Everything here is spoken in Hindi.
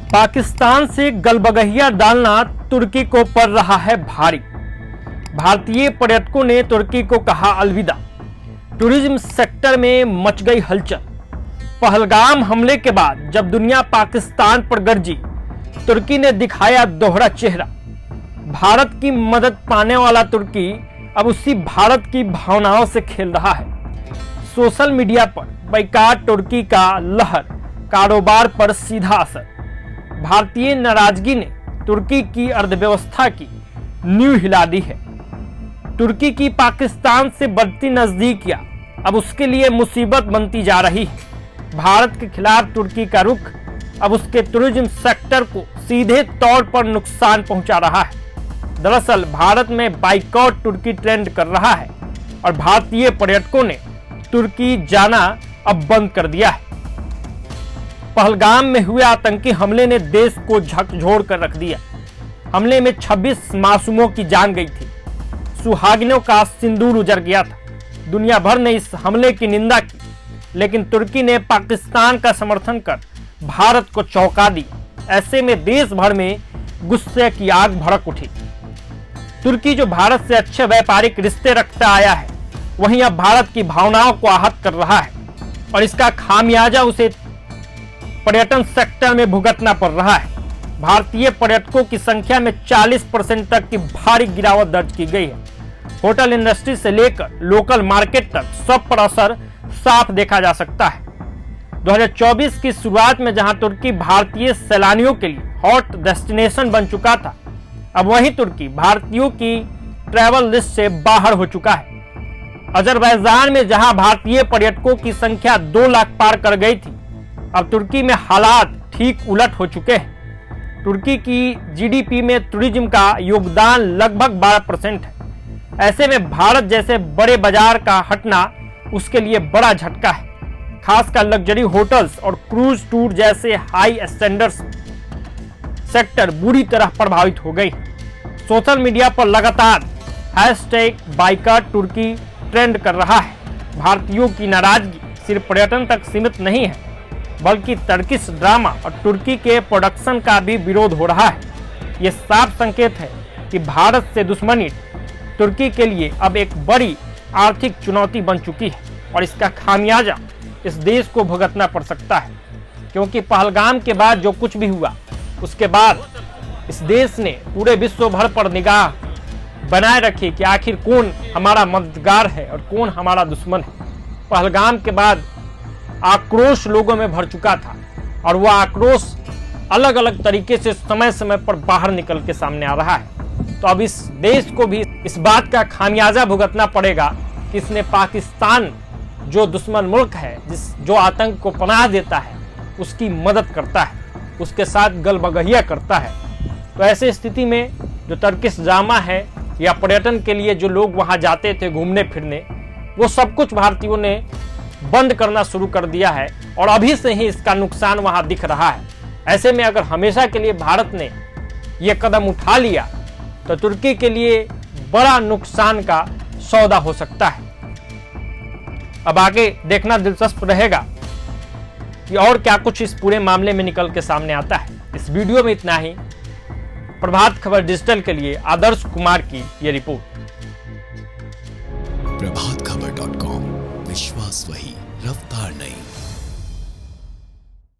पाकिस्तान से गलबगहिया डालना तुर्की को पड़ रहा है भारी। भारतीय पर्यटकों ने तुर्की को कहा अलविदा। टूरिज्म सेक्टर में मच गई हलचल। पहलगाम हमले के बाद जब दुनिया पाकिस्तान पर गरजी, तुर्की ने दिखाया दोहरा चेहरा। भारत की मदद पाने वाला तुर्की अब उसी भारत की भावनाओं से खेल रहा है। सोशल मीडिया पर बायकॉट तुर्की का लहर, कारोबार पर सीधा असर। भारतीय नाराजगी ने तुर्की की अर्थव्यवस्था की नींव हिला दी है। तुर्की की पाकिस्तान से बढ़ती नजदीकियां अब उसके लिए मुसीबत बनती जा रही है। भारत के खिलाफ तुर्की का रुख अब उसके टूरिज्म सेक्टर को सीधे तौर पर नुकसान पहुंचा रहा है। दरअसल भारत में बायकॉट तुर्की ट्रेंड कर रहा है और भारतीय पर्यटकों ने तुर्की जाना अब बंद कर दिया है। पहलगाम में हुए आतंकी हमले ने देश को झकझोर कर रख दिया। हमले में 26 मासूमों की जान गई थी। सुहागिनों का सिंदूर उजड़ गया था। दुनिया भर ने इस हमले की निंदा की, लेकिन तुर्की ने पाकिस्तान का समर्थन कर भारत को चौंका दी। ऐसे में देश भर में गुस्से की आग भड़क उठी। तुर्की जो भारत से अच्छे व्यापारिक रिश्ते रखता आया है, वहीं अब भारत की भावनाओं को आहत कर रहा है और इसका खामियाजा उसे पर्यटन सेक्टर में भुगतना पड़ रहा है। भारतीय पर्यटकों की संख्या में 40% तक की भारी गिरावट दर्ज की गई है। होटल इंडस्ट्री से लेकर लोकल मार्केट तक सब पर असर साफ देखा जा सकता है। 2024 की शुरुआत में जहां तुर्की भारतीय सैलानियों के लिए हॉट डेस्टिनेशन बन चुका था, अब वही तुर्की भारतीयों की ट्रैवल लिस्ट से बाहर हो चुका है। अजरबैजान में जहां भारतीय पर्यटकों की संख्या 2 लाख पार कर गई थी, अब तुर्की में हालात ठीक उलट हो चुके हैं। तुर्की की जीडीपी में टूरिज्म का योगदान लगभग 12% है। ऐसे में भारत जैसे बड़े बाजार का हटना उसके लिए बड़ा झटका है। खासकर लग्जरी होटल्स और क्रूज टूर जैसे हाई स्टैंडर्ड्स सेक्टर बुरी तरह प्रभावित हो गई। सोशल मीडिया पर लगातार #बायकॉट तुर्की ट्रेंड कर रहा है। भारतीयों की नाराजगी सिर्फ पर्यटन तक सीमित नहीं है, बल्कि टर्किश ड्रामा और तुर्की के प्रोडक्शन का भी विरोध हो रहा है। ये साफ संकेत है कि भारत से दुश्मनी तुर्की के लिए अब एक बड़ी आर्थिक चुनौती बन चुकी है और इसका खामियाजा इस देश को भुगतना पड़ सकता है। क्योंकि पहलगाम के बाद जो कुछ भी हुआ, उसके बाद इस देश ने पूरे विश्व भर पर निगाह बनाए रखी कि आखिर कौन हमारा मददगार है और कौन हमारा दुश्मन है। पहलगाम के बाद आक्रोश लोगों में भर चुका था और वह आक्रोश अलग अलग तरीके से समय समय पर बाहर निकल के सामने आ रहा है। तो अब इस देश को भी इस बात का खामियाजा भुगतना पड़ेगा कि इसने पाकिस्तान जो दुश्मन मुल्क है, जो आतंक को पनाह देता है, उसकी मदद करता है, उसके साथ गलबगहिया करता है। तो ऐसे स्थिति में जो टर्किश ड्रामा है या पर्यटन के लिए जो लोग वहां जाते थे घूमने फिरने, वो सब कुछ भारतीयों ने बंद करना शुरू कर दिया है और अभी से ही इसका नुकसान वहां दिख रहा है। ऐसे में अगर हमेशा के लिए भारत ने यह कदम उठा लिया तो तुर्की के लिए बड़ा नुकसान का सौदा हो सकता है। अब आगे देखना दिलचस्प रहेगा कि और क्या कुछ इस पूरे मामले में निकल के सामने आता है। इस वीडियो में इतना ही। प्रभात खबर डिजिटल के लिए आदर्श कुमार की यह रिपोर्ट। प्रभातखबर.com, विश्वास वही, रफ्तार नहीं।